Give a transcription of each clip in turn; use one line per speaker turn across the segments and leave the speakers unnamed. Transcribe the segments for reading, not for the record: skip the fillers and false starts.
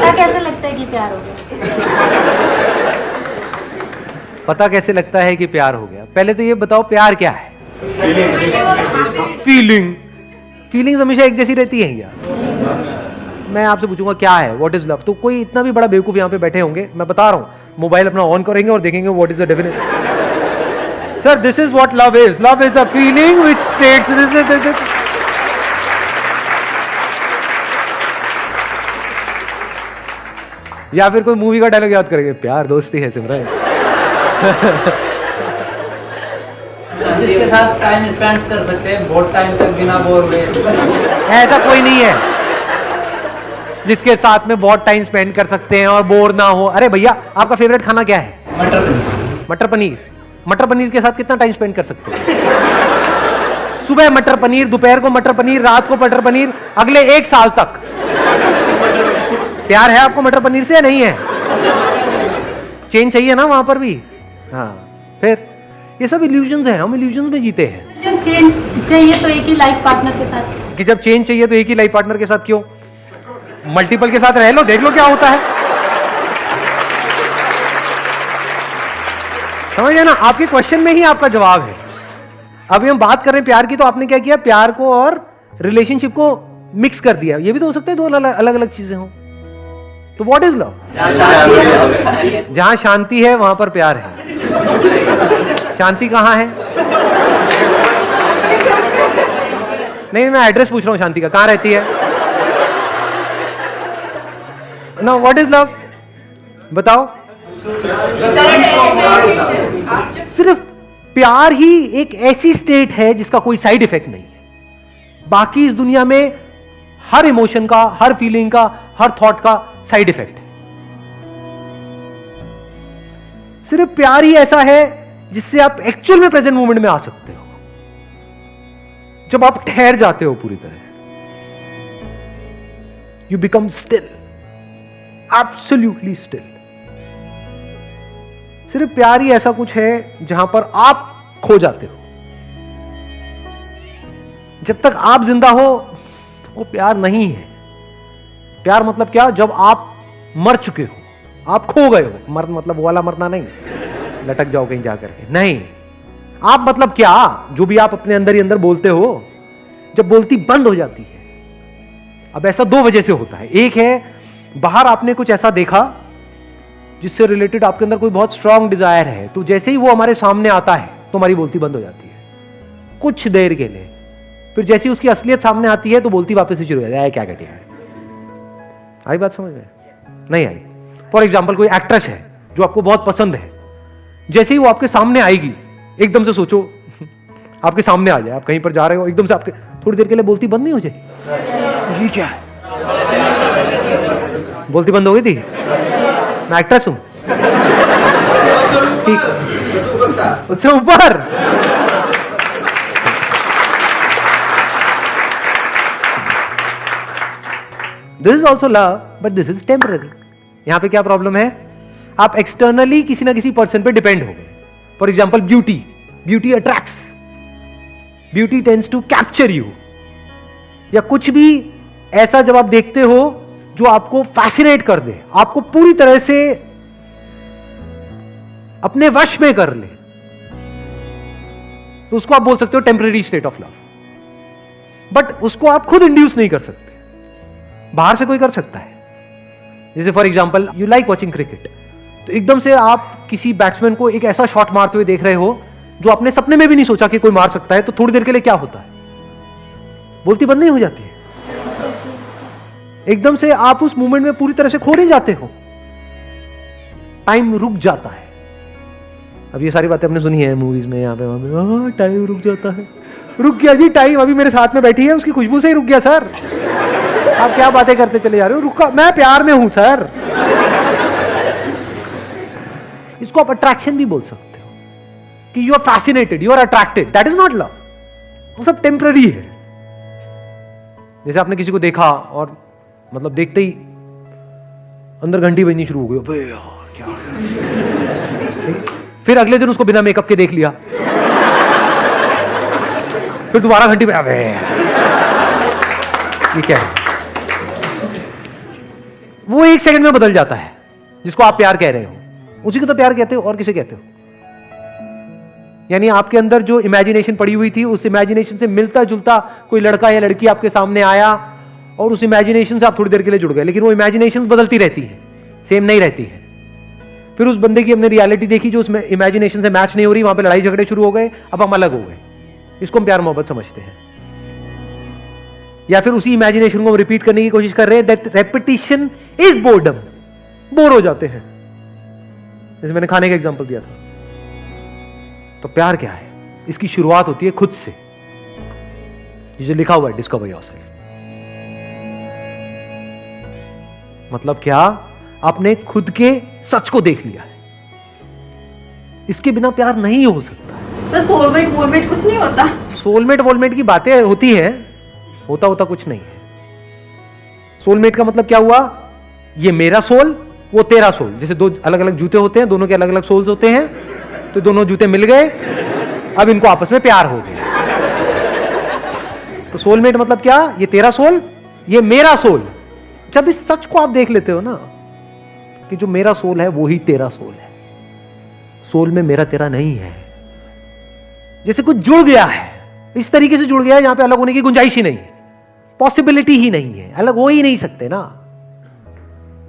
पता कैसे लगता है कि प्यार हो गया?
पता कैसे लगता है कि प्यार हो गया? पहले तो ये बताओ प्यार क्या है? फीलिंग्स हमेशा एक जैसी रहती है क्या? मैं आपसे पूछूंगा क्या है, व्हाट इज लव, तो कोई इतना भी बड़ा बेवकूफ यहाँ पे बैठे होंगे, मैं बता रहा हूँ, मोबाइल अपना ऑन करेंगे और देखेंगे what is the definition. Sir this is what love is a feeling which states, या फिर कोई मूवी का डायलॉग याद करेंगे, प्यार दोस्ती है सिमरन।
जिसके साथ टाइम स्पेंड कर सकते हैं बहुत टाइम तक बिना बोर हुए।
ऐसा कोई नहीं है जिसके साथ में बहुत टाइम स्पेंड कर सकते हैं और बोर ना हो। अरे भैया आपका फेवरेट खाना क्या है?
मटर पनीर।
मटर पनीर। मटर पनीर के साथ कितना टाइम स्पेंड कर सकते हैं? सुबह मटर पनीर, दोपहर को मटर पनीर, रात को मटर पनीर, अगले 1 साल तक। प्यार है आपको मटर पनीर से या नहीं है? चेंज चाहिए ना वहां पर भी। हाँ, फिर ये सब इल्यूजन्स हैं, हम इल्यूजन्स में जीते हैं।
जब चेंज चाहिए तो एक ही लाइफ पार्टनर के साथ,
कि जब चेंज चाहिए तो एक ही लाइफ पार्टनर के साथ क्यों? मल्टीपल के साथ रह लो, देख लो क्या होता है। समझ गए ना? आपके क्वेश्चन में ही आपका जवाब है। अभी हम बात कर रहे हैं प्यार की, तो आपने क्या किया, प्यार को और रिलेशनशिप को मिक्स कर दिया। ये भी तो हो सकता है दो अलग अलग चीजें हों। तो व्हाट इज लव? जहां शांति है वहां पर प्यार है। शांति कहां है? नहीं, मैं एड्रेस पूछ रहा हूं शांति का, कहां रहती है? No, what is love? बताओ। सिर्फ प्यार ही एक ऐसी स्टेट है जिसका कोई साइड इफेक्ट नहीं है। बाकी इस दुनिया में हर इमोशन का, हर फीलिंग का, हर थॉट का साइड इफेक्ट है। सिर्फ प्यार ही ऐसा है जिससे आप एक्चुअल में प्रेजेंट मोमेंट में आ सकते हो, जब आप ठहर जाते हो पूरी तरह से। You become still, absolutely still. सिर्फ प्यार ही ऐसा कुछ है जहां पर आप खो जाते हो। जब तक आप जिंदा हो वो प्यार नहीं है। प्यार मतलब क्या? जब आप मर चुके हो, आप खो गए हो। मर मतलब वो वाला मरना नहीं, लटक जाओ कहीं जाकर के, नहीं। आप मतलब क्या? जो भी आप अपने अंदर ही अंदर बोलते हो, जब बोलती बंद हो जाती है। अब ऐसा 2 वजह से होता है। एक है बाहर आपने कुछ ऐसा देखा जिससे रिलेटेड आपके अंदर कोई बहुत स्ट्रांग डिजायर है, तो जैसे ही वो हमारे सामने आता है तो हमारी बोलती बंद हो जाती है कुछ देर के लिए। फिर जैसे ही उसकी असलियत सामने आती है तो बोलती वापस से शुरू हो जाती है। क्या घटिया है? आई बात समझ में? नहीं आई? फॉर एग्जाम्पल कोई एक्ट्रेस है जो आपको बहुत पसंद है, जैसे ही वो आपके सामने आएगी, एकदम से सोचो आपके सामने आ जाए, आप कहीं पर जा रहे हो, एकदम से आपके थोड़ी देर के लिए बोलती बंद नहीं हो जाएगी? ये क्या है? बोलती बंद हो गई थी? मैं एक्ट्रेस हूं, ठीक, उससे ऊपर। This is also love but this is temporary. यहां पे क्या प्रॉब्लम है? आप एक्सटर्नली किसी ना किसी पर्सन पे डिपेंड हो गए। For example beauty attracts, beauty tends to capture you. या कुछ भी ऐसा जब आप देखते हो जो आपको फैसिनेट कर दे, आपको पूरी तरह से अपने वश में कर ले, तो उसको आप बोल सकते हो temporary state of love. But उसको आप खुद इंड्यूस नहीं कर सकते, बाहर से कोई कर सकता है। जैसे for example you like watching cricket, तो एकदम से आप किसी बैट्समैन को एक ऐसा शॉट मारते हुए देख रहे हो जो आपने सपने में भी नहीं सोचा कि कोई मार सकता है, तो थोड़ी देर के लिए क्या होता है? बोलती बंद नहीं हो जाती है? एकदम से आप उस मूवमेंट में पूरी तरह से खो नहीं जाते हो, टाइम रुक जाता है। अब ये सारी बातें हमने सुनी है मूवीज में, यहाँ पे वहां पे, टाइम रुक जाता है। रुक गया जी टाइम, अभी मेरे साथ में बैठी है, उसकी खुशबू से ही रुक गया सर। आप क्या बातें करते चले जा रहे हो? रुका, मैं प्यार में हूं सर। इसको आप अट्रैक्शन भी बोल सकते हो कि you are fascinated, you are attracted, that is not love. वो सब टेम्पररी है। जैसे आपने किसी को देखा और मतलब देखते ही अंदर घंटी बजनी शुरू हो गई, अबे यार क्या। फिर अगले दिन उसको बिना मेकअप के देख लिया, फिर दोबारा घंटी पे, अबे ये क्या है? वो एक सेकंड में बदल जाता है, जिसको आप प्यार कह रहे हो उसी को तो प्यार कहते हो, और किसे कहते हो? यानी आपके अंदर जो इमेजिनेशन पड़ी हुई थी, उस इमेजिनेशन से मिलता जुलता कोई लड़का या लड़की आपके सामने आया और उस इमेजिनेशन से आप थोड़ी देर के लिए जुड़ गए, लेकिन वो इमेजिनेशन बदलती रहती है, सेम नहीं रहती है। फिर उस बंदे की हमने रियलिटी देखी जो उसमें इमेजिनेशन से मैच नहीं हो रही, वहां पे लड़ाई झगड़े शुरू हो गए, अब हम अलग हो गए। इसको हम प्यार मोहब्बत समझते हैं। या फिर उसी इमेजिनेशन को हम रिपीट करने की कोशिश कर रहे हैं, that repetition is boredom, bore हो जाते हैं। जैसे मैंने खाने का एग्जांपल दिया था। तो प्यार क्या है? इसकी शुरुआत होती है खुद से। ये जो लिखा हुआ है डिस्कवर योरसेल्फ, मतलब क्या? आपने खुद के सच को देख लिया है। इसके बिना प्यार नहीं हो सकता।
सर सोलमेट वोलमेट कुछ नहीं होता? सोलमेट
वोलमेट की बातें होती हैं, होता कुछ नहीं है। सोलमेट का मतलब क्या हुआ? ये मेरा सोल, वो तेरा सोल। जैसे दो अलग अलग जूते होते हैं, दोनों के अलग अलग सोल्स होते हैं, तो दोनों जूते मिल गए, अब इनको आपस में प्यार हो गया। तो सोलमेट मतलब क्या? ये तेरा सोल, ये मेरा सोल। जब इस सच को आप देख लेते हो ना कि जो मेरा सोल है वो ही तेरा सोल है, सोल में मेरा तेरा नहीं है। जैसे कुछ जुड़ गया है, इस तरीके से जुड़ गया है जहां पे अलग होने की गुंजाइश ही नहीं है, पॉसिबिलिटी ही नहीं है, अलग हो ही नहीं सकते ना।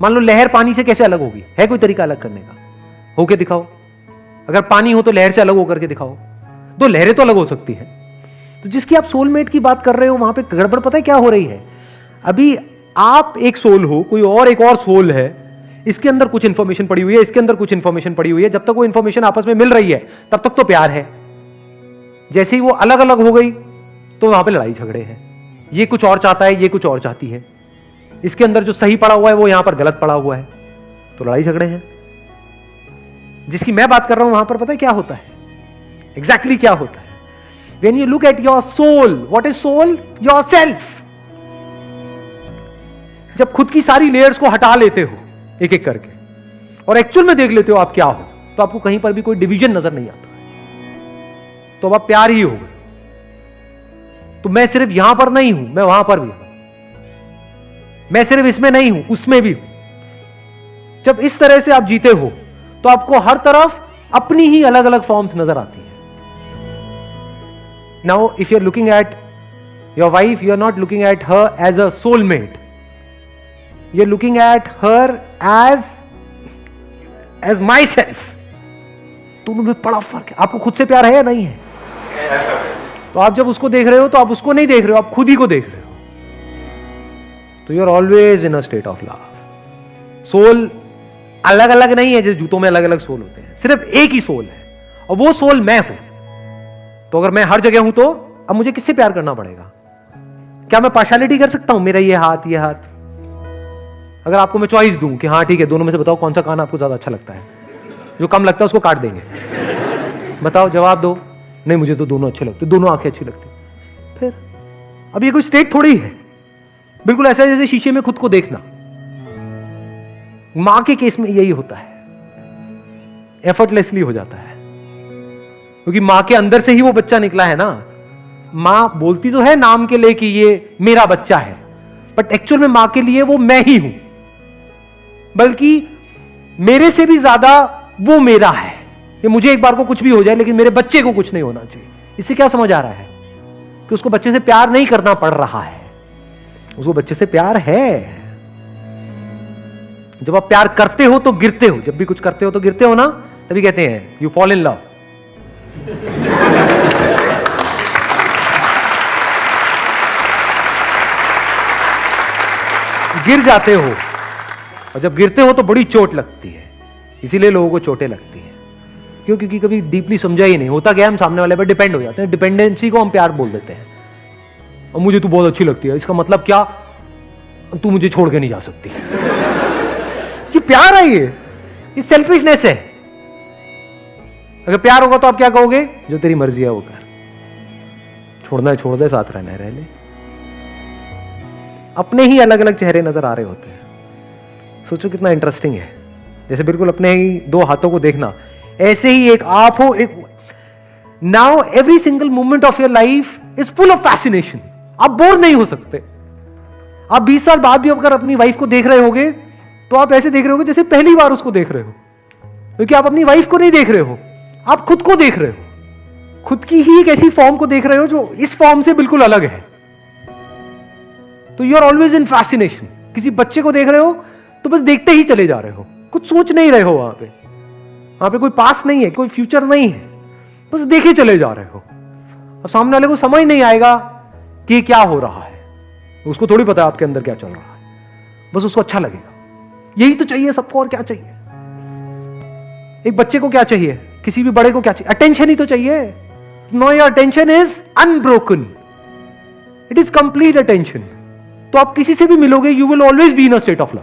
मान लो लहर पानी से कैसे अलग होगी? है कोई तरीका अलग करने का? होके दिखाओ। अगर पानी हो तो लहर से अलग होकर के दिखाओ। दो लहरें तो अलग हो सकती है। तो जिसकी आप सोलमेट की बात कर रहे हो वहां पे गड़बड़ पता है क्या हो रही है? अभी आप एक सोल हो, कोई और एक और सोल है, इसके अंदर कुछ इंफॉर्मेशन पड़ी हुई है, इसके अंदर कुछ इंफॉर्मेशन पड़ी हुई है। जब तक वो इंफॉर्मेशन आपस में मिल रही है तब तक तो प्यार है। जैसे ही वो अलग अलग हो गई तो वहां पे लड़ाई झगड़े हैं। ये कुछ और चाहता है, ये कुछ और चाहती है। इसके अंदर जो सही पड़ा हुआ है वो यहां पर गलत पड़ा हुआ है, तो लड़ाई झगड़े हैं। जिसकी मैं बात कर रहा हूं वहां पर पता है क्या होता है? एग्जैक्टली क्या होता है? When you look at your soul, what is soul? Yourself. जब खुद की सारी लेयर्स को हटा लेते हो एक एक करके और एक्चुअल में देख लेते हो आप क्या हो, तो आपको कहीं पर भी कोई डिवीजन नजर नहीं आता, तो अब आप प्यार ही हो गए। तो मैं सिर्फ यहां पर नहीं हूं, मैं वहां पर भी हूं। मैं सिर्फ इसमें नहीं हूं, उसमें भी हूं। जब इस तरह से आप जीते हो तो आपको हर तरफ अपनी ही अलग अलग फॉर्म्स नजर आती है। Now if you are looking at your wife, you are not looking at her as a soulmate, you are looking at her as myself. दोनों में बड़ा फर्क है। आपको खुद से प्यार है या नहीं है? तो आप जब उसको देख रहे हो तो आप उसको नहीं देख रहे हो, आप खुद ही को देख रहे हो। तो you are always in a state of love. Soul अलग अलग नहीं है, जैसे जूतों में अलग अलग सोल होते हैं, सिर्फ एक ही सोल है और वो सोल मैं हूं। तो अगर मैं हर जगह हूं तो अब मुझे किससे प्यार करना पड़ेगा? क्या मैं पार्शियलिटी कर सकता हूं? मेरा ये हाथ, ये हाथ। अगर आपको मैं चॉइस दूं कि हाँ ठीक है, दोनों में से बताओ कौन सा कान आपको ज्यादा अच्छा लगता है, जो कम लगता है उसको काट देंगे। बताओ, जवाब दो। नहीं, मुझे तो दोनों अच्छे लगते, दोनों आंखें अच्छी लगती। फिर अब ये कोई स्टेट थोड़ी है। बिल्कुल ऐसा है जैसे शीशे में खुद को देखना। मां के केस में यही होता है, एफर्टलेसली हो जाता है, क्योंकि मां के अंदर से ही वो बच्चा निकला है ना। मां बोलती तो है नाम के लिए कि ये मेरा बच्चा है, बट एक्चुअल में मां के लिए वो मैं ही हूं, बल्कि मेरे से भी ज्यादा वो मेरा है। कि मुझे एक बार को कुछ भी हो जाए लेकिन मेरे बच्चे को कुछ नहीं होना चाहिए। इससे क्या समझ आ रहा है? कि उसको बच्चे से प्यार नहीं करना पड़ रहा है, उसको बच्चे से प्यार है। जब आप प्यार करते हो तो गिरते हो, जब भी कुछ करते हो तो गिरते हो ना, तभी कहते हैं यू फॉल इन लव। गिर जाते हो, और जब गिरते हो तो बड़ी चोट लगती है। इसीलिए लोगों को चोटें लगती है, क्यों? क्योंकि कभी डीपली समझा ही नहीं होता। क्या हम सामने वाले पर डिपेंड हो जाते हैं। डिपेंडेंसी को हम प्यार बोल देते हैं। और मुझे तू बहुत अच्छी लगती है, इसका मतलब क्या? तू मुझे छोड़ के नहीं जा सकती। ये प्यार है? ये सेल्फिशनेस है। अगर प्यार होगा तो आप क्या कहोगे? जो तेरी मर्जी है वो कर, छोड़ना है छोड़ दे, साथ रहना है रह ले। अपने ही अलग अलग चेहरे नजर आ रहे होते हैं। सोचो कितना इंटरेस्टिंग है। जैसे बिल्कुल अपने ही दो हाथों को देखना, ऐसे ही एक आप हो, एक now every single moment of your life is full of fascination. आप बोर नहीं हो सकते। आप 20 साल बाद भी अगर अपनी वाइफ को देख रहे होगे तो आप ऐसे देख रहे हो जैसे पहली बार उसको देख रहे हो, क्योंकि आप अपनी वाइफ को नहीं देख रहे हो, आप खुद को देख रहे हो, खुद की ही एक ऐसी फॉर्म को देख रहे हो जो इस फॉर्म से बिल्कुल अलग है। तो you are always in fascination. किसी बच्चे को देख रहे हो तो बस देखते ही चले जा रहे हो, कुछ सोच नहीं रहे हो, वहां पे कोई पास नहीं है, कोई फ्यूचर नहीं है, बस देखे चले जा रहे हो। अब सामने वाले को समझ नहीं आएगा कि क्या हो रहा है, उसको थोड़ी पता है आपके अंदर क्या चल रहा है, बस उसको अच्छा लगेगा। यही तो चाहिए सबको, और क्या चाहिए? एक बच्चे को क्या चाहिए, किसी भी बड़े को क्या चाहिए? अटेंशन ही तो चाहिए। No, your attention is unbroken, it is complete attention. तो आप किसी से भी मिलोगे, you will always be in a state of love.